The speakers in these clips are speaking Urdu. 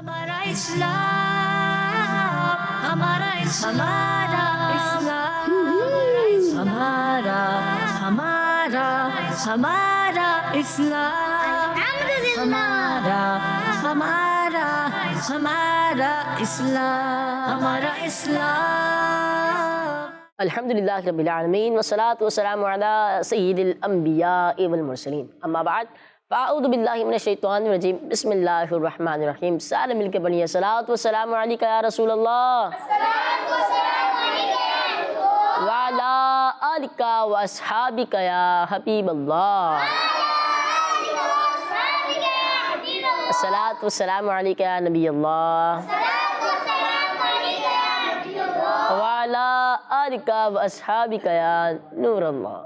ہمارا اسلام، ہمارا ہمارا اسلام، ہمارا ہمارا ہمارا اسلام، ہمارا ہمارا ہمارا اسلام، ہمارا اسلام۔ الحمدللہ رب العالمین والصلاة والسلام علی سید الانبیاء والمرسلین، اما بعد فاعوذ باللہ من الشیطان الرجیم، بسم اللہ الرحمن الرحیم۔ سارے مل کے بنیے صلاۃ والسلام علیکہ یا رسول اللہ، وعلی آلکہ واصحابکہ یا حبیب اللہ، الصلاۃ والسلام علیکہ یا نبی اللہ، وعلی آلکہ واصحابکہ یا نور اللہ۔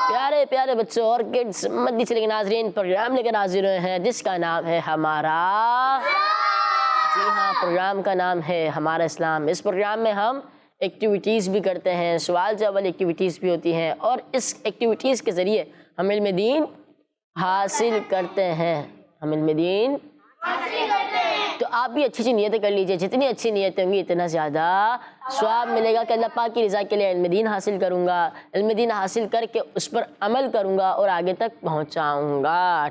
پیارے پیارے بچوں اور کڈز، مدنی چینل کے ناظرین، پروگرام لے کر حاضر ہوئے ہیں جس کا نام ہے ہمارا، جی ہاں، پروگرام کا نام ہے ہمارا اسلام۔ اس پروگرام میں ہم ایکٹیویٹیز بھی کرتے ہیں، سوال جواب ایکٹیویٹیز بھی ہوتی ہیں، اور اس ایکٹیویٹیز کے ذریعے ہم علم دین حاصل کرتے ہیں، ہم علم دین تو آپ بھی اچھی اچھی نیتیں کر لیجئے، جتنی اچھی نیتیں ہوں گی اتنا زیادہ ثواب ملے گا کہ اللہ پاک کی رضا کے لیے علم دین حاصل کروں گا، علم دین حاصل کر کے اس پر عمل کروں گا اور آگے تک پہنچاؤں گا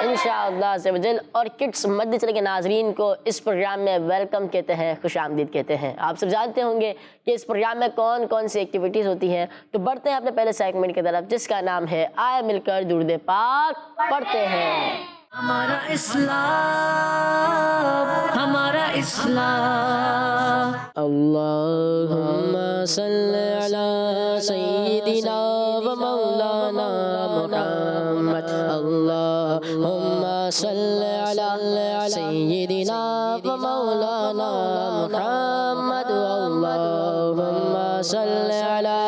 انشاءاللہ عز و جل۔ اور کڈس مدنی چینل کے ناظرین کو اس پروگرام میں ویلکم کہتے ہیں، خوش آمدید کہتے ہیں۔ آپ سب جانتے ہوں گے کہ اس پروگرام میں کون کون سی ایکٹیویٹیز ہوتی ہیں، تو بڑھتے ہیں اپنے پہلے سیگمنٹ کی طرف جس کا نام ہے آئے مل کر درود پاک پڑھتے ہیں۔ ہمارا اسلام، ہمارا اسلام، اللہم صلی علی سیدنا و مولانا محمد، اللہم صلی علی سیدنا و مولانا محمد، اللہم صلی علی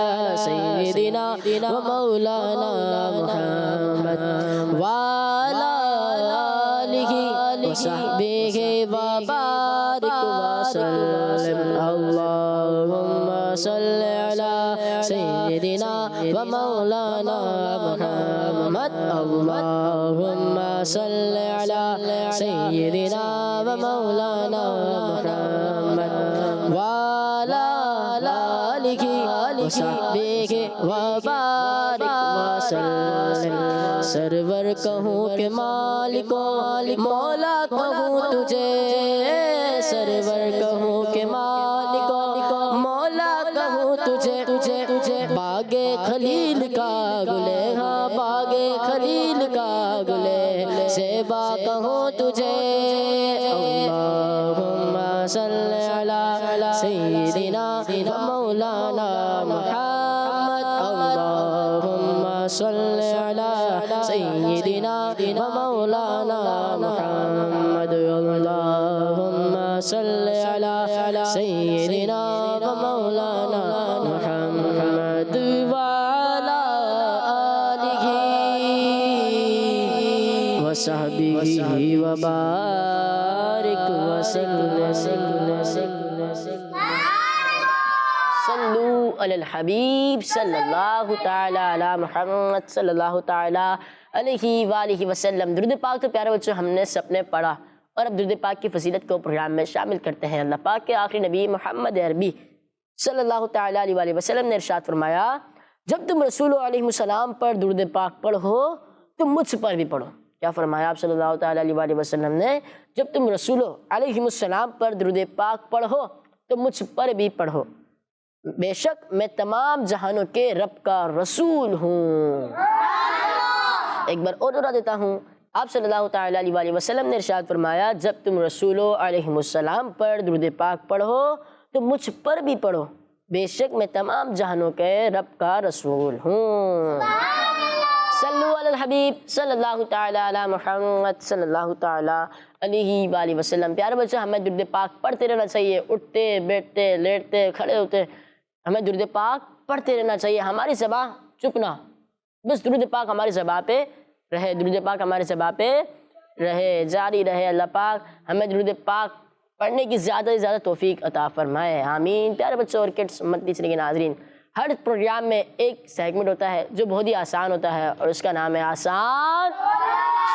سیدنا و مولانا محمد، وعلی آلہ وصحبہ وبارک وسلم، اللہم صلی علی سیدنا و مولانا محمد، اللہم صلی علی سیدنا و مولانا محمد، وعلی آلہ وصحبہ وبارک وسلم۔ سرور کہوں کہ مالک مولا کہوں تجھے، سرور کہوں کہ مالک مولا کہوں تجھے، باغ خلیل کا گلے، ہاں باغ خلیل کا گلے زیبا کہوں تجھے، اللہم صلی علی سیدنا و مولانا محمد، اللہم صلی علی سیدنا و مولانا محمد، اللہم صلی علی سیدنا و مولانا محمد، وعلی آلہ وصحبہ وبارک وسلم۔ صلو علی الحبیب صلی اللہ تعالی علی محمد صلی اللہ تعالی علیہ وآلہ وسلم۔ درود پاک تو پیارے بچوں ہم نے سب نے پڑھا، اور اب درود پاک کی فضیلت کو پروگرام میں شامل کرتے ہیں۔ اللہ پاک کے آخری نبی محمد عربی صلی اللہ تعالی علیہ وآلہ وسلم نے ارشاد فرمایا، جب تم رسول علیہ السلام پر درود پاک پڑھو تم مجھ پر بھی پڑھو۔ کیا فرمایا آپ صلی اللہ تعالی علیہ وآلہ وسلم نے؟ جب تم رسول علیہ السلام پر درود پاک پڑھو تو مجھ پر بھی پڑھو، بے شک میں تمام جہانوں کے رب کا رسول ہوں۔ ایک بار اور دہرا دیتا ہوں، آپ صلی اللہ تعالی علیہ وآلہ وسلم نے ارشاد فرمایا، جب تم رسول علیہ السلام پر درود پاک پڑھو تو مجھ پر بھی پڑھو، بے شک میں تمام جہانوں کے رب کا رسول ہوں۔ صلو علی الحبیب صلی اللہ تعالی علی محمد صلی اللہ تعالی علیہ وآلہ وسلم۔ پیارے بچوں ہمیں درود پاک پڑھتے رہنا چاہیے، اٹھتے بیٹھتے لیٹتے کھڑے ہوتے ہمیں درود پاک پڑھتے رہنا چاہیے، ہماری زبان چپ نہ، بس درود پاک ہماری زبان پہ رہے، درود پاک ہماری زبان پہ رہے، جاری رہے۔ اللہ پاک ہمیں درود پاک پڑھنے کی زیادہ سے زیادہ توفیق عطا فرمائے، آمین۔ پیارے بچوں اور کڈس مدنی چینل کے ناظرین، ہر پروگرام میں ایک سیگمنٹ ہوتا ہے جو بہت ہی آسان ہوتا ہے، اور اس کا نام ہے آسان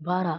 12।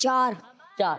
4। 4।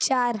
4।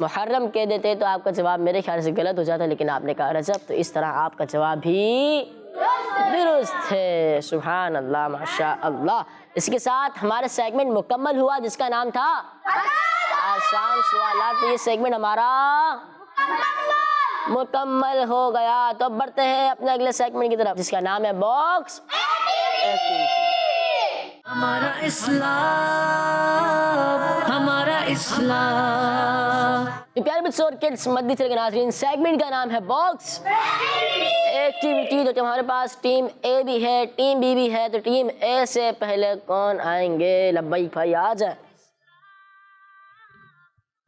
محرم کہہ دیتے تو آپ کا جواب میرے خیال سے غلط ہو جاتا، لیکن آپ نے کہا رجب، تو اس طرح آپ کا جواب بھی درست ہے۔ سبحان اللہ، ماشاء اللہ۔ اس کے ساتھ ہمارا سیگمنٹ مکمل ہوا جس کا نام تھا آسان سوالات۔ یہ سیگمنٹ ہمارا مکمل ہو گیا، تو اب بڑھتے ہیں اپنے اگلے سیگمنٹ کی طرف جس کا نام ہے باکس ہمارا اسلام، ہمارا اسلام۔ تو پیارے بچوں اور کڈس مدنی چینل کے ناظرین، سیگمنٹ کا نام ہے باکس ایکٹیویٹی۔ تو ہمارے پاس ٹیم اے بھی ہے، ٹیم بی بھی ہے، تو ٹیم اے سے پہلے کون آئیں گے؟ لبیک بھائی آ جائیں۔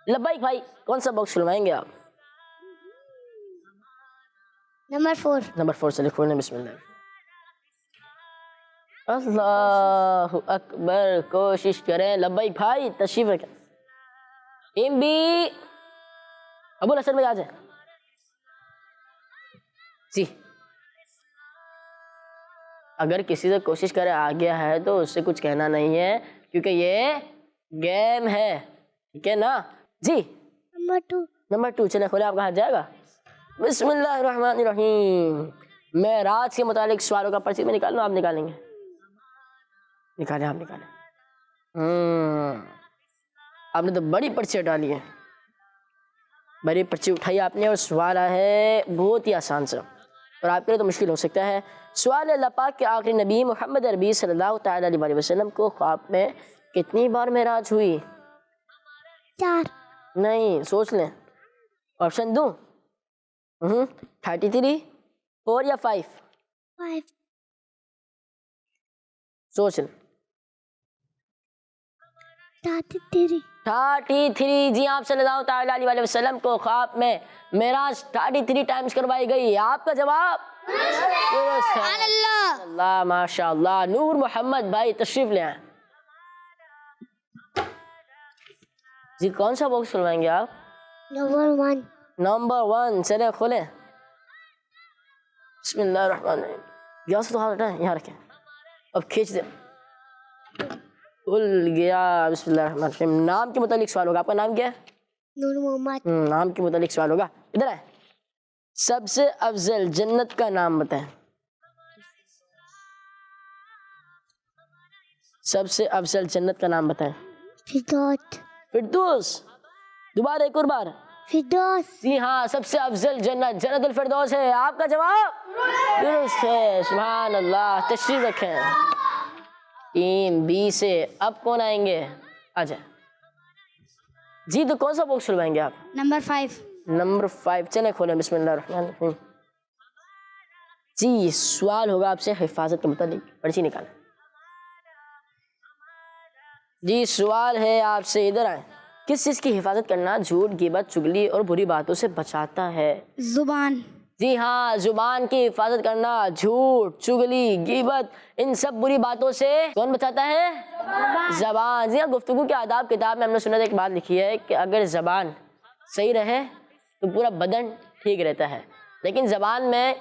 لبیک بھائی کون سا باکس کھلوائیں گے آپ؟ نمبر 4۔ نمبر 4 سے لکھو، بسم اللہ۔ اللہ اکبر، کوشش کریں۔ لبیک بھائی تشریف رکھیں۔ ٹیم بی، ابو الحسن بھائی آ جائیں جی۔ اگر کسی سے کوشش کرے آ گیا ہے تو اس سے کچھ کہنا نہیں ہے، کیونکہ یہ گیم ہے، ٹھیک ہے نا جی۔ نمبر 2۔ نمبر 2 چلیں کھولیں، آپ کا ہاتھ جائے گا۔ بسم اللہ الرحمن الرحیم۔ معراج کے متعلق سوالوں کا پرچی میں نکالوں، آپ نکالیں گے؟ نکالیں، آپ نکالیں۔ آپ نے تو بڑی پرچی ڈالی ہے، بڑی پرچی اٹھائی آپ نے، اور سوال ہے بہت ہی آسان سا، اور آپ کے لیے تو مشکل ہو سکتا ہے۔ سوال ہے، اللہ پاک کے آخری نبی محمد عربی صلی اللہ تعالیٰ علیہ وسلم کو خواب میں کتنی بار معراج ہوئی؟ 4۔ نہیں، سوچ لیں، آپشن دوں؟ 33، 4 یا 5؟ 5۔ سوچ لیں۔ 33۔ 33 جی، آپ صلی اللہ تعالیٰ علیہ وسلم کو خواب میں معراج 33 ٹائمز کروائی گئی۔ آپ کا جواب درست ہے۔ اللہ، ماشاء اللہ۔ نور محمد بھائی تشریف لے آئیں جی۔ کون سا باکس کھلوائیں گے آپ؟ نمبر 1۔ نمبر 1 چلیں کھولیں۔ بسم اللہ الرحمن الرحیم۔ یہاں سے تو ہاتھ ہٹائیں، یہاں رکھیں، اب کھینچ دیں، کھل گیا۔ بسم اللہ الرحمن الرحیم۔ نام کے متعلق سوال ہوگا، آپ کا نام کیا ہے؟ نور محمد۔ نام کے متعلق سوال ہوگا، ادھر آئیں۔ سب سے افضل جنت کا نام بتائیں۔ سب سے افضل جنت کا نام بتائیں۔ فردوس۔ فردوس، دوبارہ ایک اور بار۔ فردوس۔ جی ہاں، سب سے افضل جنت جنت الفردوس ہے۔ آپ کا جواب درست ہے، سبحان اللہ۔ تشریف رکھیں۔ ٹیم بی سے اب کون آئیں گے؟ آ جائیں جی۔ تو کون سا باکس کھلوائیں گے آپ؟ نمبر 5۔ نمبر 5 چلیں کھولیں۔ بسم اللہ الرحمن الرحیم جی۔ سوال ہوگا آپ سے حفاظت کے متعلق، پرچی نکالیں جی۔ سوال ہے آپ سے، ادھر آئیں۔ کس چیز کی حفاظت کرنا جھوٹ، غیبت، چگلی اور بری باتوں سے بچاتا ہے؟ زبان۔ جی ہاں، زبان کی حفاظت کرنا جھوٹ، چگلی، غیبت، ان سب بری باتوں سے کون بچاتا ہے؟ زبان۔ جی ہاں، گفتگو کے آداب کتاب میں ہم نے سنت ایک بات لکھی ہے کہ اگر زبان صحیح رہے تو پورا بدن ٹھیک رہتا ہے، لیکن زبان میں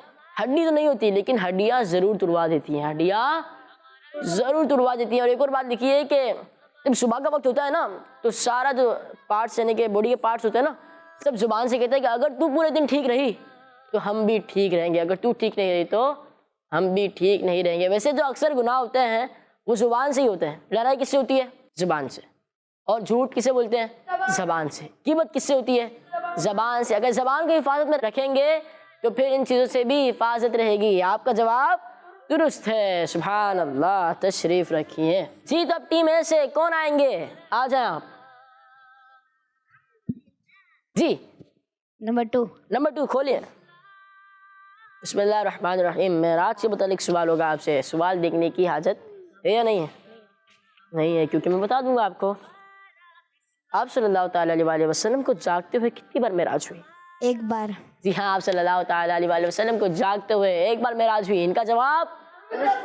ہڈی تو نہیں ہوتی، لیکن ہڈیاں ضرور توڑوا دیتی ہیں، ہڈیاں ضرور توڑوا دیتی ہیں۔ اور ایک اور بات لکھی ہے کہ جب صبح کا وقت ہوتا ہے نا، تو سارا جو پارٹس یعنی کہ باڈی کے پارٹس ہوتے ہیں نا، سب زبان سے کہتے ہیں کہ اگر تو پورے دن ٹھیک رہی تو ہم بھی ٹھیک رہیں گے، اگر تو ٹھیک نہیں رہی تو ہم بھی ٹھیک نہیں رہیں گے۔ ویسے جو اکثر گناہ ہوتے ہیں وہ زبان سے ہی ہوتے ہیں۔ لڑائی کس سے ہوتی ہے؟ زبان سے۔ اور جھوٹ کسے بولتے ہیں؟ زبان سے۔ غیبت کس سے ہوتی ہے؟ زبان سے۔ اگر زبان کو حفاظت میں رکھیں گے تو پھر ان چیزوں سے بھی حفاظت رہے گی۔ آپ کا جواب درست ہے، سبحان اللہ۔ تشریف رکھیے جی۔ تو اب ٹیم اے سے کون آئیں گے؟ آ جائیں آپ جی۔ نمبر 2۔ نمبر 2 کھولیے۔ بسم اللہ الرحمن الرحیم۔ معراج کے متعلق سوال ہوگا آپ سے۔ سوال دیکھنے کی حاجت ہے یا نہیں ہے؟ نہیں ہے، کیونکہ میں بتا دوں گا آپ کو۔ آپ صلی اللہ تعالیٰ علیہ وسلم کو جاگتے ہوئے کتنی بار معراج ہوئی؟ 1 بار۔ جی ہاں، آپ صلی اللہ تعالیٰ علیہ وسلم کو جاگتے ہوئے 1 بار معراج ہوئی۔ ان کا جواب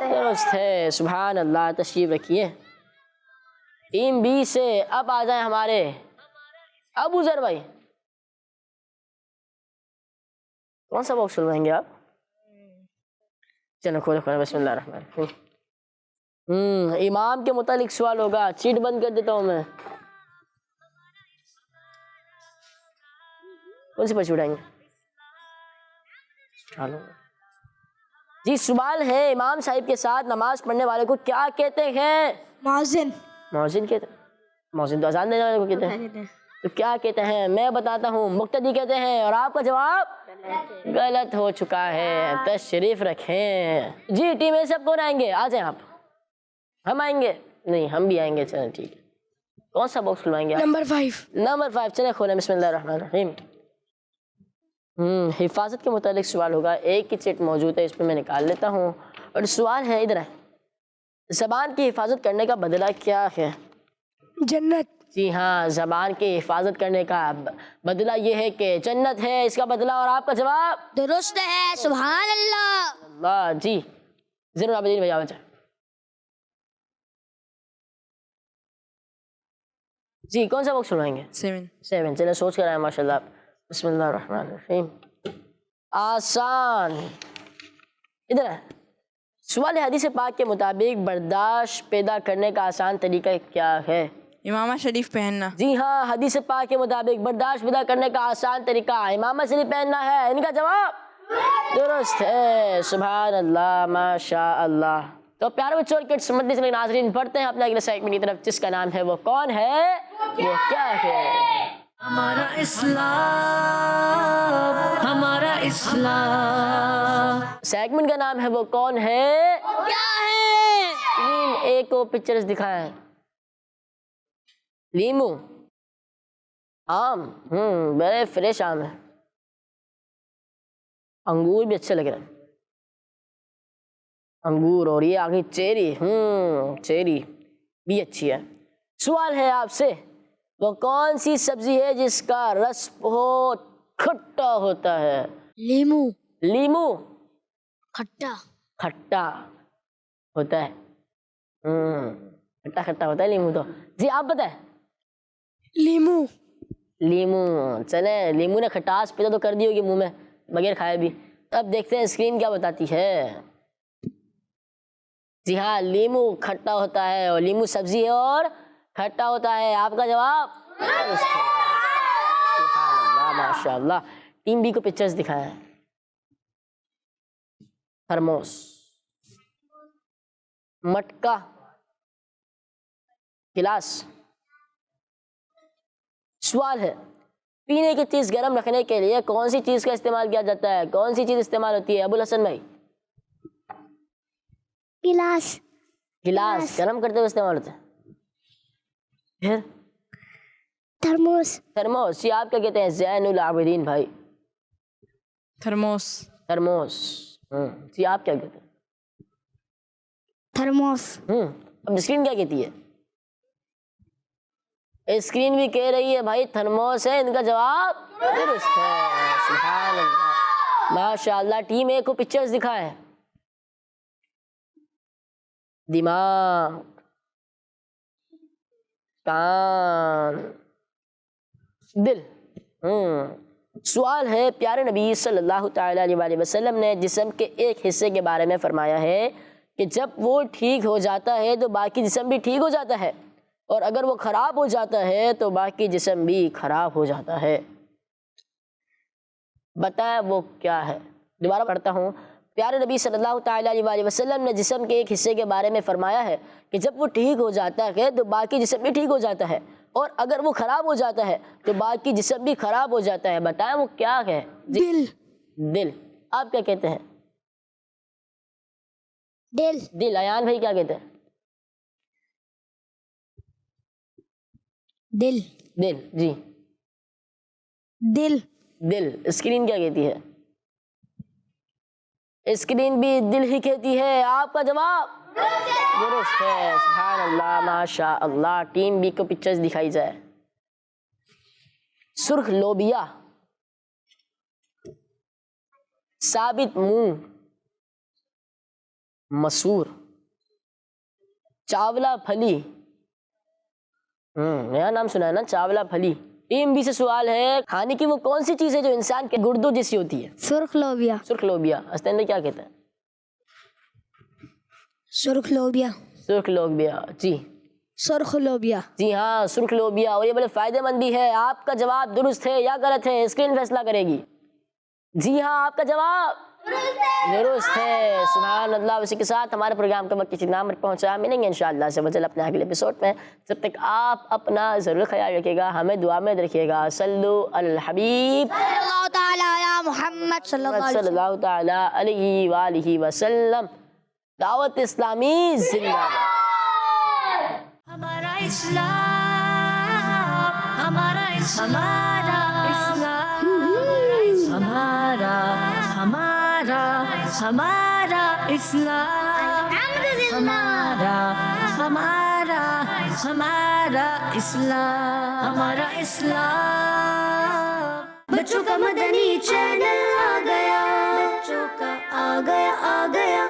درست ہے، سبحان اللہ۔ تشریف رکھیے۔ ٹیم بی سے اب آ جائیں ہمارے ابو ذر بھائی۔ کون سا باکس کھلوائیں گے آپ؟ چلو کھولے کھولے۔ بسم اللہ الرحمن الرحیم۔ امام کے متعلق سوال ہوگا، چیٹ بند کر دیتا ہوں میں۔ کون سی پرچی اٹھائیں گے؟ چلو جی، سوال ہے امام صاحب کے ساتھ نماز پڑھنے والے کو کیا کہتے ہیں؟ مؤذن. مؤذن کہتے ہیں. مؤذن تو اذان دینے والے کو کہتے ہیں. تو کیا کہتے ہیں؟ میں بتاتا ہوں، مقتدی کہتے ہیں. اور آپ کا جواب غلط ہو چکا ہے. تشریف رکھیں. جی ٹیم اے سب کون آئیں گے؟ آ جائیں آپ. ہم آئیں گے؟ نہیں ہم بھی آئیں گے. چلیں ٹھیک ہے. کون سا باکس کھلوائیں گے آپ؟ نمبر 5. نمبر 5. چلیں کھولیں. بسم اللہ الرحمن الرحیم. حفاظت کے متعلق سوال ہوگا. ایک کی چٹ موجود ہے، اس پہ میں نکال لیتا ہوں. اور سوال ہے ادھر ہے، زبان کی حفاظت کرنے کا بدلہ کیا ہے؟ جنت. جی ہاں، زبان کی حفاظت کرنے کا بدلہ یہ ہے کہ جنت ہے اس کا بدلہ. اور آپ کا جواب درست ہے. سبحان اللہ. اللہ. جی زین العابدین بھائی آ جائیں. جی کون سا باکس کھلوائیں گے؟ 7. چلیں سوچ کر آئے. ماشاء اللہ. بسم اللہ الرحمن الرحیم. آسان. ادھر ہے. سوال حدیث پاک کے مطابق برداشت پیدا کرنے کا آسان طریقہ کیا ہے؟ امامہ شریف پہننا. جی ہاں، حدیث پاک کے مطابق برداشت پیدا کرنے کا آسان طریقہ امامہ شریف پہننا ہے. ان کا جواب درست ہے. سبحان اللہ، ماشاء اللہ. تو پیارے بچوں اور کڈس مدنی چینل کے ناظرین، پڑھتے ہیں اپنے اگلے سیگمنٹ کی طرف، جس کا نام ہے وہ کون ہے وہ کیا ہے. ہمارا اسلام، ہمارا اسلام. سیگمنٹ کا نام ہے وہ کون ہے کیا ہے؟ 3A کو پکچرز دکھائیں. لیمو، آم، بڑے فریش آم ہے. انگور بھی اچھے لگ رہے ہیں، انگور. اور یہ آگے چیری، چیری بھی اچھی ہے. سوال ہے آپ سے، وہ کون سی سبزی ہے جس کا رس بہت کھٹا ہوتا ہے؟ لیمو. لیمو کھٹا. کھٹا ہوتا ہے. کھٹا کھٹا ہوتا ہے لیمو تو. جی آپ بتائیں. لیمو. لیمو. چلیں، لیمو نے کھٹاس پیدا تو کر دی ہوگی منہ میں بغیر کھائے بھی. اب دیکھتے ہیں اسکرین کیا بتاتی ہے. جی ہاں، لیمو کھٹا ہوتا ہے اور لیمو سبزی ہے اور کھٹا ہوتا ہے. آپ کا جواب ماشاء اللہ. ٹیم بی کو پکچرز دکھائیں. تھرموس، مٹکا، گلاس. سوال ہے، پینے کی چیز گرم رکھنے کے لیے کون سی چیز کا استعمال کیا جاتا ہے؟ کون سی چیز استعمال ہوتی ہے؟ ابو الحسن بھائی. گلاس. گلاس گرم کرتے ہوئے استعمال ہوتا ہے. پھر تھرموس. تھرموس. جی آپ کیا کہتے ہیں زین العابدین بھائی؟ تھرموس. تھرموس. جی آپ کیا کہتے ہیں؟ تھرموس. اب اسکرین کیا کہتی ہے؟ اسکرین بھی کہہ رہی ہے بھائی تھرموس ہے. ان کا جواب درست ہے. سبحان اللہ، ماشاء اللہ. ٹیم اے کو پکچرز دکھائیں. دماغ، کان، دل. سوال ہے، پیارے نبی صلی اللہ تعالیٰ علیہ وسلم نے جسم کے ایک حصے کے بارے میں فرمایا ہے کہ جب وہ ٹھیک ہو جاتا ہے تو باقی جسم بھی ٹھیک ہو جاتا ہے، اور اگر وہ خراب ہو جاتا ہے تو باقی جسم بھی خراب ہو جاتا ہے. بتائیں وہ کیا ہے؟ دوبارہ پڑھتا ہوں. پیارے نبی صلی اللہ تعالیٰ علیہ وسلم نے جسم کے ایک حصے کے بارے میں فرمایا ہے کہ جب وہ ٹھیک ہو جاتا ہے تو باقی جسم بھی ٹھیک ہو جاتا ہے، اور اگر وہ خراب ہو جاتا ہے تو باقی جسم بھی خراب ہو جاتا ہے. بتائیں وہ کیا ہے؟ دل. دل. آپ کیا کہتے ہیں؟ دل. دل. ایان بھائی کیا کہتے ہیں؟ دل. دل. جی دل. دل. اسکرین کیا کہتی ہے؟ اسکرین بھی دل ہی کہتی ہے. آپ کا جواب درست ہے. سبحان اللہ، ماشاء اللہ. ٹیم بی کو پکچرز دکھائی جائے. سرخ لوبیا، ثابت منہ، مسور، چاولا پھلی. نیا نام سنا ہے نا، چاولا پھلی. ٹیم بی سے سوال ہے، کھانے کی وہ کون سی چیز ہے جو انسان کے گردوں جیسی ہوتی ہے؟ سرخ لوبیا. سرخ لوبیا. استعمال کیا کہتے ہیں؟ سرخ لوبیا. سرخ لوبیا. جی سرخ لوبیا. جی ہاں سرخ لوبیا، اور یہ بڑے فائدے مند بھی ہے. آپ کا جواب درست ہے یا غلط ہے اسکرین فیصلہ کرے گی. جی ہاں آپ کا جواب درست ہے. سبحان اللہ. اسی کے ساتھ ہمارے پروگرام کا وقت کسی نام پر پہنچا. ملیں گے انشاءاللہ سے وجل اپنے اگلے ایپیسوڈ میں. جب تک آپ اپنا ضرور خیال رکھیے گا، ہمیں دعا میں رکھیے گا. صلو علی الحبیب اللہ تعالیٰ علی محمد صلی اللہ علیہ صلی وسلم. اللہ تعالی علیہ وآلہ وسلم. دعوت اسلامی زندہ باد. ہمارا اسلام، ہمارا ہمارا اسلام، ہمارا ہمارا ہمارا اسلام، ہمارا ہمارا ہمارا اسلام، ہمارا اسلام. بچوں کا مدنی چینل آ گیا، بچوں کا آ گیا